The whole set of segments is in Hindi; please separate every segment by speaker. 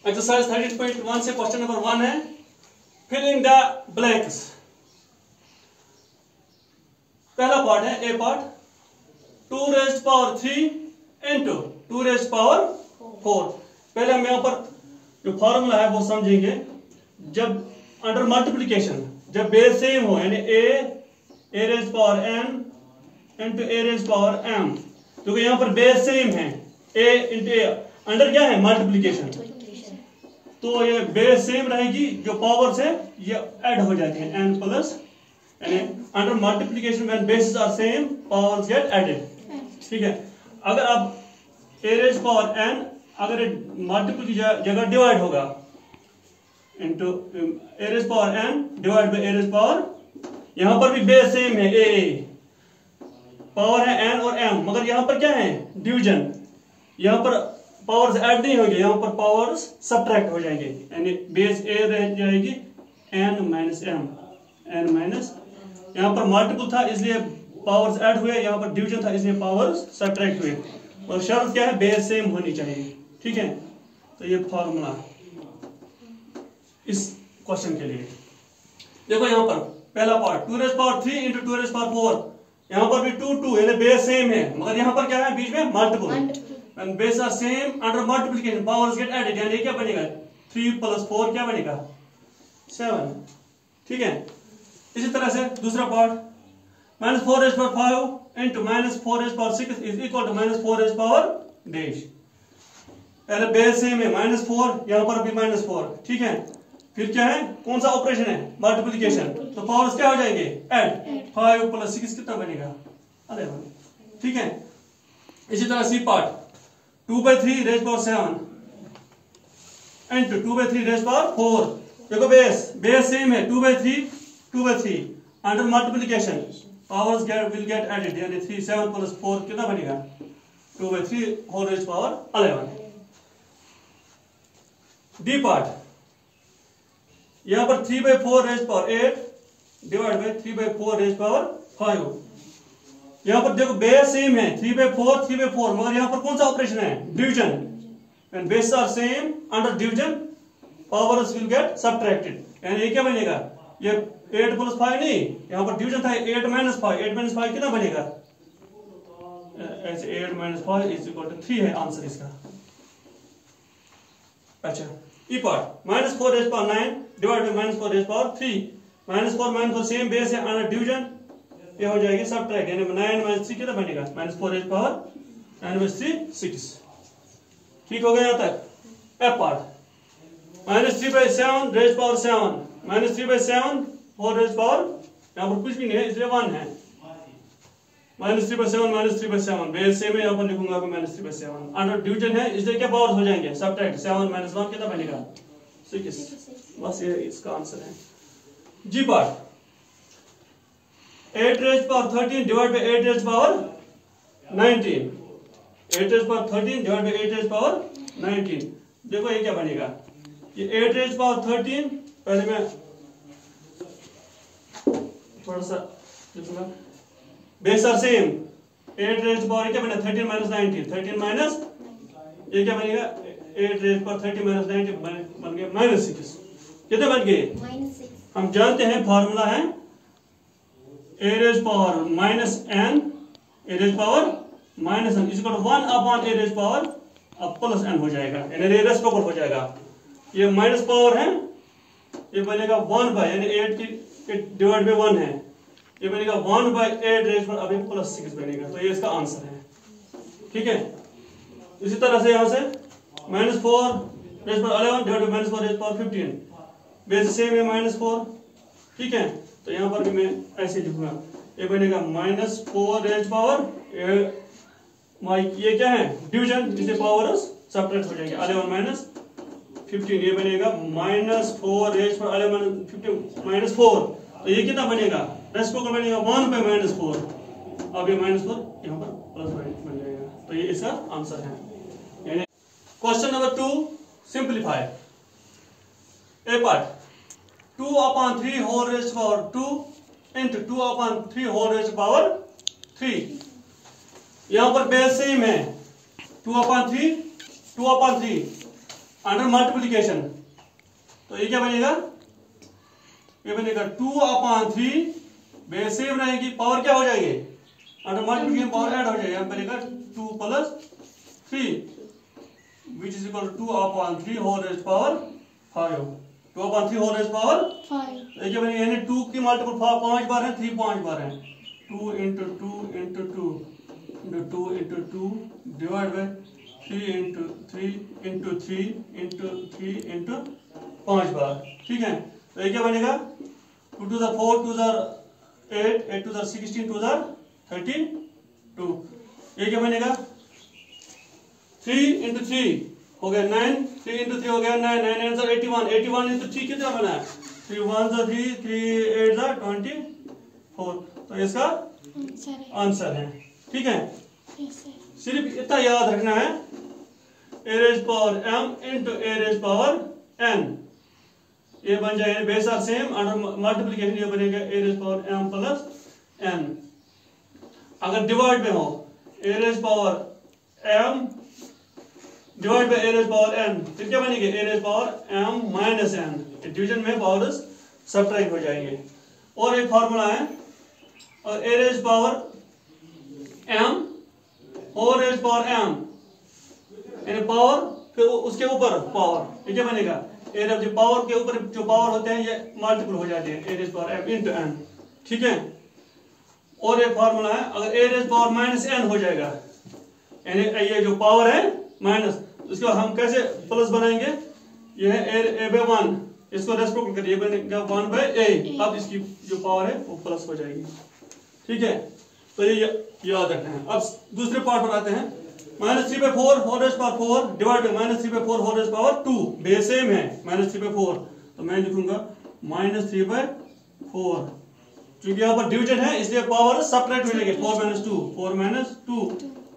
Speaker 1: एक्सरसाइज 13.1 से क्वेश्चन नंबर 1 है, फिल इन द ब्लैंक्स। पहला पार्ट है A part, 2 raised power 3 into 2 raised power 4। पहले हम यहाँ पर जो फॉर्मूला है वो समझेंगे। जब अंडर मल्टीप्लिकेशन जब बेस सेम हो, यानी ए रेज़्ड पावर n इंटू ए रेज़्ड पावर m, क्योंकि यहाँ पर बेस सेम है, a इंटू ए, अंडर क्या है मल्टीप्लिकेशन, तो ये बेस सेम रहेगी, जो पावर्स है ये ऐड हो जाती है n प्लस, यानी under multiplication when bases are same powers get added. ठीक है, अगर आप a रेज़ पावर n अगर मल्टीपल की जगह डिवाइड होगा into a raise power n divide by a raise power, यहां पर भी बेस सेम है, a पावर है n और m, मगर यहां पर क्या है डिवीजन, यहां पर पावर्स ऐड नहीं होंगे, यहां पर पावर्स सब्ट्रैक्ट हो जाएंगे, यानी बेस a रह जाएगी n minus m, n minus, यहां पर मल्टीपल था इसलिए पावर्स ऐड हुए, यहां पर डिवीजन था इसलिए पावर्स सब्ट्रैक्ट हुए, और शर्त क्या है बेस सेम होनी चाहिए। ठीक है, तो ये फॉर्मूला इस क्वेश्चन के लिए। देखो यहां पर पहला part 2 raise power 3 into 2 raise power 4, यहां पर भी 2 2 यानी बेस सेम है, मगर यहां पर क्या है बीच में multiple, when base are same under multiplication powers get added, यानी क्या बनेगा 3 प्लस 4 क्या बनेगा 7। ठीक है, इसी तरह से दूसरा part minus 4 raise power 5 into minus 4 raise power 6 is equal to minus 4 raise power dash. पहले बेस सेम है -4, यहां पर भी -4। ठीक है, फिर क्या है, कौन सा ऑपरेशन है मल्टीप्लिकेशन, तो पावर्स क्या हो जाएंगे ऐड, 5 प्लस 6 कितना बनेगा 11। ठीक है, इसी तरह C part 2/3 raise power 7 into 2/3 raise power 4। देखो बेस सेम है 2/3 under multiplication powers will get added, यानी 3 7 प्लस 4 कितना बनेगा 2/3 whole raise power 11। D part, यहां पर 3/4 raise power 8 divide by 3/4 raise power 5। यहां पर देखो बेस सेम है 3/4, मगर यहां पर कौन सा ऑपरेशन है division, when base are same under division powers will get subtracted, यानी ये क्या बनेगा, ये 8 प्लस 5 नहीं, यहां पर डिवीजन था 8 माइनस 5 कितना बनेगा, ऐसे 8 माइनस 5 इज इक्वल टू 3 है आंसर इसका। अच्छा, E part -4 raise power 9 divide by -4 raise power 3, -4 same base है अंडर डिवीजन, ये हो जाएगी सब्ट्रैक्ट, यानी 9 माइनस 3 कितना बनेगा -4 रेज़ पावर 9 माइनस 3 6। ठीक हो गया यहां तक। F part -3/7 rays power 7 -3/7 4 raise power, यहां पर कुछ भी नहीं है इसलिए 1 है, -3/7 बेस सेम है, यहां पर लिखूंगा -3/7 अंडर डिवीजन है इसलिए क्या पावर्स हो जाएंगे सब्ट्रैक्ट, 7 - 1 कितना बनेगा 6। बस ये इसका आंसर है। G part 8 raise power 13 divide by 8 raise power 19, 8 raise power 13 divide by 8 raise power 19। देखो ये क्या बनेगा, ये 8 रेज़ पावर 13, पहले मैं थोड़ा सा लिखूंगा, base are same 8 raise power क्या बना 13 माइनस 19, 13 माइनस ये क्या बनेगा 8 रेज़ पावर 30 माइनस 19 बन गया -6। कितने बन गए -6। हम जानते हैं फॉर्मूला है a raise power -n a raise power -n is equal to 1 upon a raise power अब प्लस n हो जाएगा, यानी रेसिप्रोकल हो जाएगा। ये माइनस पावर है, ये बनेगा 1 बाय, यानी 8 की डिवाइड बाय 1 है, ये बनेगा 1/8 रेज़ पावर अभी प्लस 6 बनेगा, तो ये इसका आंसर है। ठीक है, इसी तरह से यहां से -4 raise power 11 divide by -4 raise power 15, base same है -4। ठीक है, तो यहां पर भी मैं ऐसे लिखूंगा, ये बनेगा -4 रेज़ पावर, ये क्या है डिवीजन, जिससे पावर्स सब्ट्रैक्ट हो जाएंगे, 11 माइनस 15, ये बनेगा -4 रेज़ पावर 11 15 -4, तो ये कितना बनेगा रेसिप्रोकल बनेगा 1/-4, अब ये -4 यहां पर प्लस बन जाएगा, तो ये इसका आंसर है। यानी question number 2 simplify. A part 2/3 whole raise power 2 into 2/3 whole raise power 3, यहां पर बेस सेम है 2/3 अंडर मल्टीप्लिकेशन, तो ये क्या बनेगा, ये बनेगा 2/3, बेस सेम रहेगी, पावर क्या हो जाएगी, अंडर मल्टीप्लिकेशन पावर ऐड हो जाएगा, यहाँ बनेगा 2 + 3 which is equal to 2/3 whole raised power 5, 2/3 whole raised power 5, तो ये क्या बनेगा, यानी 2 की मल्टीपल 5 बार है, 3 5 बार है, 2 × 2 × 2 × 2 × 2 डिवाइड बाय 3 × 3 × 3 × 3 × 5 बार, ठीक है। तो ये क्या बनेगा, 2 × 4 2 × 8 8 × 16 2 × 32, ये क्या बनेगा, 3 × 3 हो गया 9, 3 × 3 हो गया 9, 9 आंसर 81, 81 × 3 कितना बना है, 3 1 3 3 8 24, तो इसका आंसर है, ठीक है। सिर्फ इतना याद रखना है, a raised power m into a raised power n, ये बन जाएगा, base are same, under multiplication ये बनेगा a raised power m + n। अगर डिवाइड में हो a raised power m divide by a raised power n, फिर क्या बनेगा, a raised power m - n, division में पावर्स सब्ट्रैक्ट हो जाएंगे। और एक फार्मूला है, और a raised power m whole raised power m, यानी पावर फिर उसके ऊपर पावर, ये क्या बनेगा, ए रेज़ पावर के ऊपर जो पावर होते हैं ये मल्टीपल हो जाते हैं, a raise power m × n, ठीक है। और एक फार्मूला है, अगर a रेज़ पावर -n हो जाएगा, यानी ये जो पावर है माइनस, इसको हम कैसे प्लस बनाएंगे, ये है a/1, इसको रेस्पेक्ट करिए, बनेगा 1/a, अब इसकी जो पावर है वो प्लस हो जाएगी, ठीक है। तो ये याद रखना है। अब दूसरे पार्ट पर आते हैं, -3/4 whole raised power 4 divide by -3/4 whole raised power 2, base same है, -3/4, तो मैं लिखूंगा -3/4, क्योंकि यहाँ पर डिवीजन है इसलिए पावर सब्ट्रैक्ट हो जाएगी, 4 - 2 4 - 2,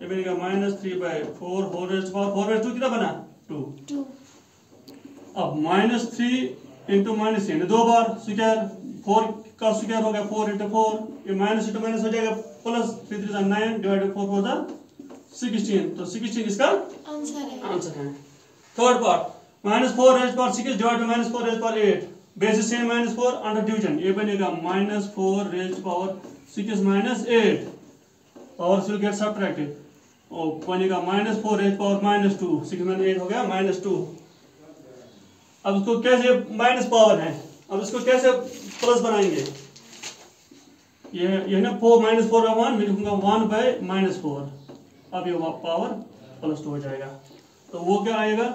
Speaker 1: ये बनेगा -3/4 होल रेज़्ड पावर 4/2 कितना बना 2। अब -3 × -3 दो बार स्क्वायर, 4 का स्क्वायर हो गया 4 × 4, ये माइनस इंटू माइनस हो जाएगा प्लस, 3 3 9 डिवाइडेड 4 4 16, तो 16 इसका आंसर है। Third part, -4 raised power 6 divide by -4 raised power 8, basis same -4 under division, ये बनेगा -4 raised power 6 - 8, power will get subtracted, और बनेगा -4 रेज़्ड पावर -2, 6 - 8 हो गया -2। अब इसको कैसे, माइनस पावर है, अब इसको कैसे प्लस बनाएंगे, ये ना 4 -4/1, मैं लिखूंगा 1/-4, अब ये पावर +2 हो जाएगा, तो वो क्या आएगा,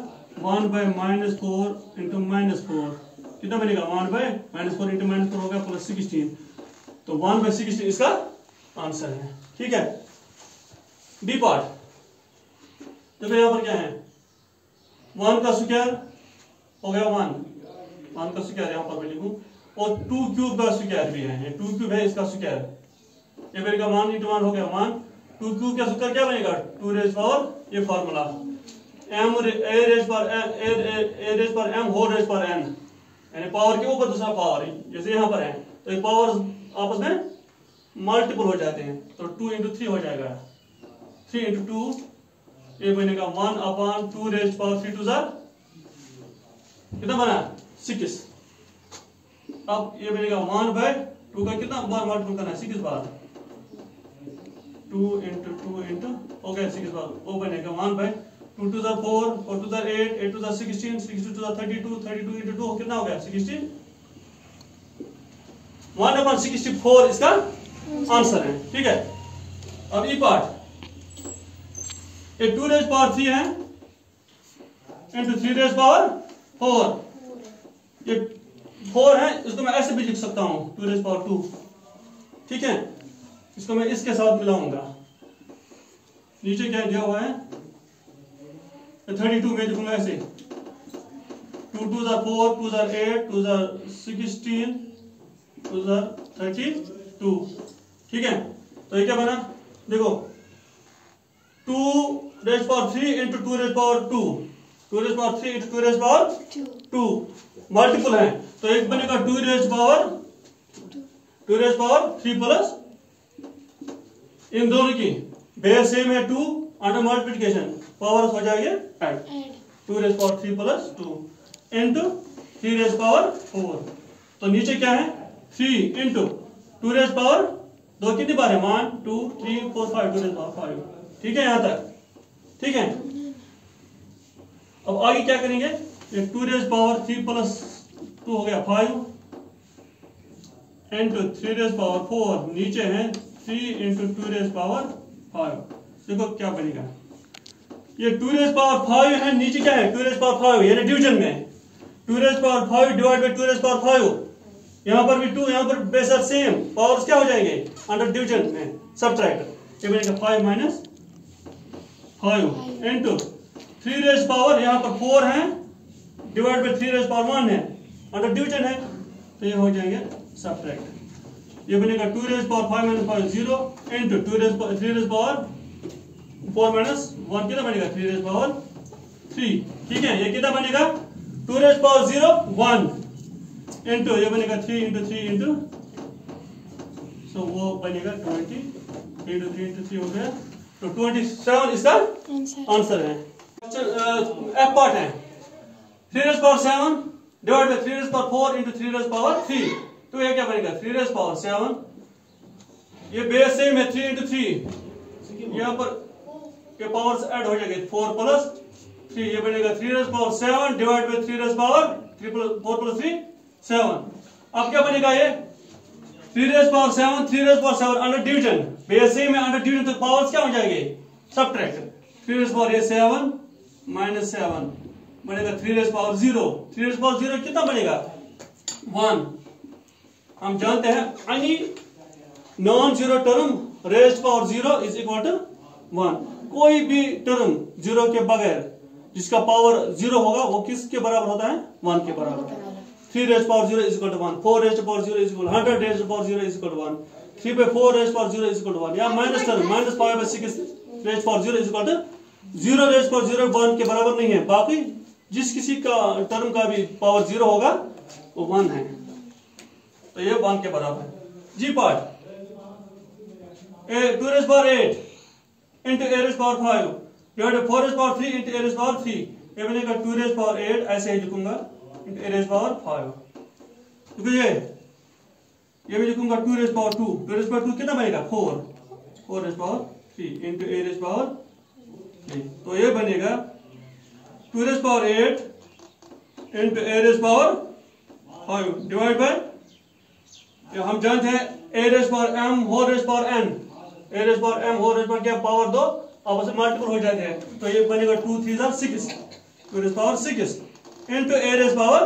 Speaker 1: 1/-4 × -4 कितना बनेगा, 1/-4 × -4 होगा +16, तो 1/16 इसका आंसर है, ठीक है। बी पार्ट, देखो यहाँ पर क्या है, 1 का स्क्वायर हो गया 1 का स्क्वायर यहाँ पर मैं लिखूं, और 2 क्यूब का स्क्वायर भी है, 2 क्यूब है इसका स्क्वायर, ये बनेगा 1 × 1 हो गया 1, 2 क्यूब का स्क्वायर क्या बनेगा 2 रेज़्ड पावर, ये formula m a raised power m whole raised power n, यानी पावर के ऊपर दूसरा पावर, जैसे यहाँ पर है, तो ये पावर आपस में मल्टीपल हो जाते हैं, तो 2 × 3 हो जाएगा, 3 × 2, ये बनेगा 1/2 रेज़्ड पावर 3 2 कितना बना 6, अब ये बनेगा 1/2 का कितना बार मल्टीपल करना है, 6 बार, 2 × 2 × हो गया 6 बार, वो बनेगा 1/2 2 4 4 2 8 8 2 16 6 2 32 32 × 2 कितना हो गया 60, 1/64 इसका आंसर है, ठीक है। अब ई पार्ट, ये 2 रेज़्ड पावर 3 है इंटू 3 रेज़्ड पावर 4, ये 4 है, इसको मैं ऐसे भी लिख सकता हूं 2 रेज़्ड पावर 2, ठीक है, इसको मैं इसके साथ मिलाऊंगा, नीचे क्या दिया हुआ है 32 में लिखूंगा ऐसे, 2 2 4 2 8 2 16 2 32, ठीक है। तो ये क्या बना, देखो 2 raised power 3 into 2 raised power 2, 2 raised power 3 into 2 raised power 2 multiple है, तो एक बनेगा 2 रेज़्ड पावर 3 प्लस, इन दोनों की बेस सेम है 2, अंडर मल्टीप्लिकेशन पावर हो जाएगी add, 2 raise power 3 plus 2 into 3 raise power 4। तो नीचे क्या है 3 इंटू 2 रेज पावर 2 कितनी बार है 1 2 3 4 5 2 रेज पावर 5। ठीक है यहां तक ठीक है। अब आगे क्या करेंगे ये 2 रेज पावर 3 प्लस 2 हो गया 5 इंटू 3 रेज पावर 4 नीचे है 3 इंटू 2 रेज पावर 5। देखो क्या बनेगा ये 2 रेज पावर 5 है नीचे क्या है 2 रेज पावर 5 यानी डिवीजन में 2 raise power 5 divide by 2 raise power 5। यहां पर भी 2 यहां पर बेस आर सेम पावर्स क्या हो जाएंगे अंडर डिवीजन में सब्ट्रैक्ट। ये बनेगा 5 माइनस 5 इंटू 3 रेज पावर यहां पर 4 है डिवाइड बाय 3 रेज पावर 1 है अंडर डिवीजन है तो ये हो जाएंगे सब्ट्रैक्ट। ये बनेगा 2 raise power 5 minus 5 0 into 3 raise power 4 minus 1 कितना बनेगा 3 रेज पावर 3। ठीक है ये कितना बनेगा 2 रेज पावर 0 1 इंटू ये बनेगा 3 इंटू 3 इंटू सो वो बनेगा 20 इंटू 3 इंटू 3 हो गया तो 27 इसका आंसर है। एफ पार्ट है 3 raise power 7 divide by 3 raise power 4 into 3 raise power 3। तो ये क्या बनेगा 3 रेज पावर 7 ये बेस सेम है 3 इंटू 3 यहाँ पर के पावर्स ऐड हो जाएंगे 4 प्लस 3 ये बनेगा 3 raise power 7 divide by 3 raise power 4 plus 3 7। अब क्या बनेगा ये 3 raise power 7 3 raise power 7 under division base same है अंडर डिवीजन तो पावर्स क्या हो जाएंगे सब्ट्रैक्ट 3 रेज पावर 7 माइनस 7 बनेगा 3 रेज पावर 0 3 रेज पावर 0 कितना बनेगा 1। हम जानते हैं any non zero term raised power 0 is equal to 1। कोई भी टर्म 0 के बगैर जिसका पावर 0 होगा वो किसके बराबर होता है 1 के बराबर। 3 raised power 0 is equal to 1 4 raised power 0 is equal 100 raised power 0 is equal to 1 3 by 4 raised power 0 is equal to 1 या minus term minus 5 by 6 raised power 0 is equal to 0 raised power 0 1 के बराबर नहीं है। बाकी जिस किसी का टर्म का भी पावर 0 होगा वो 1 है तो ये 1 के बराबर है। G part 2 raise power 8 into a raise power 5 divided 4 raise power 3 into a raise power 3। ये बनेगा 2 रेज़ पावर 8 ऐसे ही लिखूंगा इंटू a रेज़ पावर 5। देखो ये भी लिखूंगा 2 रेज़ पावर 2 2 रेज़ पावर 2 कितना बनेगा 4 raise power 3 into a raise power 3। तो ये बनेगा 2 raise power 8 into a raise power 5 divide by हम जानते हैं a raise power m whole raise power n a raise power m whole raise power क्या पावर 2 आपस में मल्टीपल हो जाते हैं तो ये बनेगा 2 3 6 2 raise power 6 into a raise power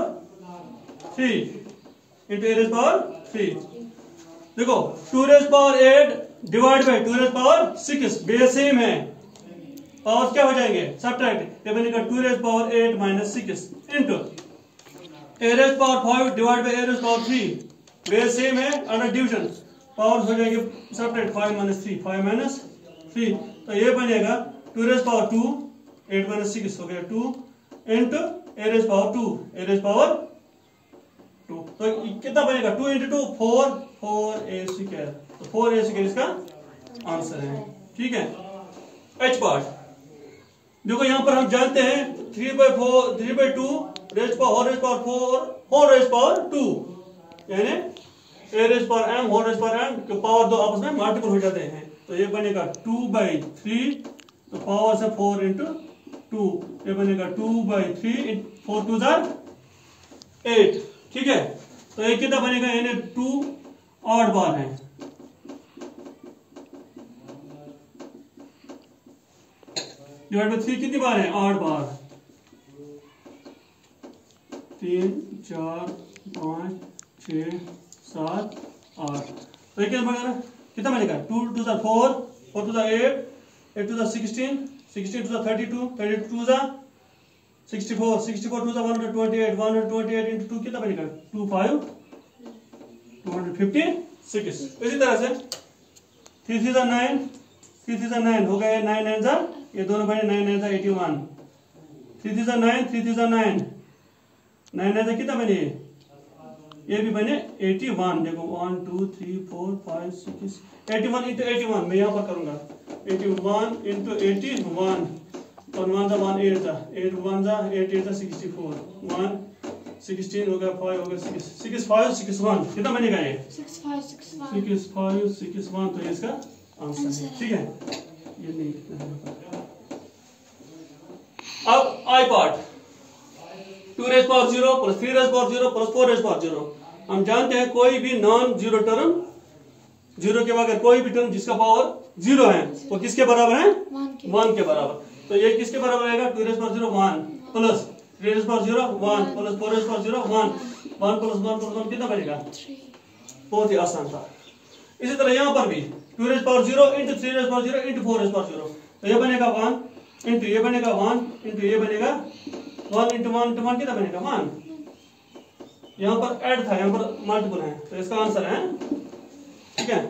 Speaker 1: 3 into a raise power 3। देखो 2 raise power 8 divide by 2 raise power 6 base same है पावर क्या हो जाएंगे सब्ट्रैक्ट। ये बनेगा 2 raise power 8 minus 6 into a raise power 5 divide by a raise power 3 base same है अंडर डिवीजन पावर हो जाएंगे सब्ट्रैक्ट 5 माइनस 3 5 माइनस 3। तो ये बनेगा 2 रेज़ पावर 2 8 माइनस 6 हो गया 2 into a raise power 2 a raise power 2। तो कितना बनेगा 2 इंटू 2 4 4a स्क्वायर तो 4a स्क्वायर इसका आंसर है। ठीक है एच पार्ट देखो यहां पर हम जानते हैं 3 by 2 raise power 4 raise power 2 यानी a raise power m whole raise power n के पावर 2 आपस में मल्टीपल हो जाते हैं तो ये बनेगा 2 by 3 तो पावर से 4 इंटू 2 ये बनेगा 2 by 3 4 2 8। ठीक है तो ये कितना बनेगा यानी 2 ऑड बार है डिवाइड बाय 3 कितनी बार है 8 बार 3 4 5 6 7 8। तो ये कितना बनेगा 2 2 4 4 2 8 8 2 16 16 2 32 32 2 64 64 2 128 128 into 2 कितना बनेगा 2 5 256। इसी तरह से 3 3 9 3 3 9 हो गए 9 9 ये दोनों बने 9 9 81 3 3 9 3 3 9 9 9 कितना बने ये भी बने 81। देखो 1 2 3 4 5 6 81 into 81 मैं यहाँ पर करूंगा 81 into 81 और 1 जा 1 8 जा 8 1 जा 8 8 जा 64 1 16 हो गया 5 हो गया 6 6 5 6 1 कितना बनेगा ये
Speaker 2: 6 5 6 1
Speaker 1: 6 5 6 1 तो ये इसका आंसर है ठीक है ये नहीं अब आई part 2 raise power 0 plus 3 rays power 0 plus 4 raise power 0 हम जानते हैं कोई भी नॉन जीरो टर्म जीरो के बगैर कोई भी टर्म जिसका पावर 0 है वो किसके बराबर है 1 के बराबर तो ये किसके बराबर आएगा 2 raise power 0 1 plus 3 rays power 0 1 plus 4 raise power 0 1 1 plus 1 plus 1 कितना बनेगा
Speaker 2: 3
Speaker 1: बहुत ही आसान था इसी तरह यहाँ पर भी 2 raise power 0 into 3 rays power 0 into 4 raise power 0 तो ये बनेगा 1 इंटू ये बनेगा 1 इंटू ये बनेगा 1 इंटू 1 इंटू 1 कितना बनेगा 1 यहाँ पर ऐड था यहाँ पर मल्टीपल है तो इसका आंसर है ठीक है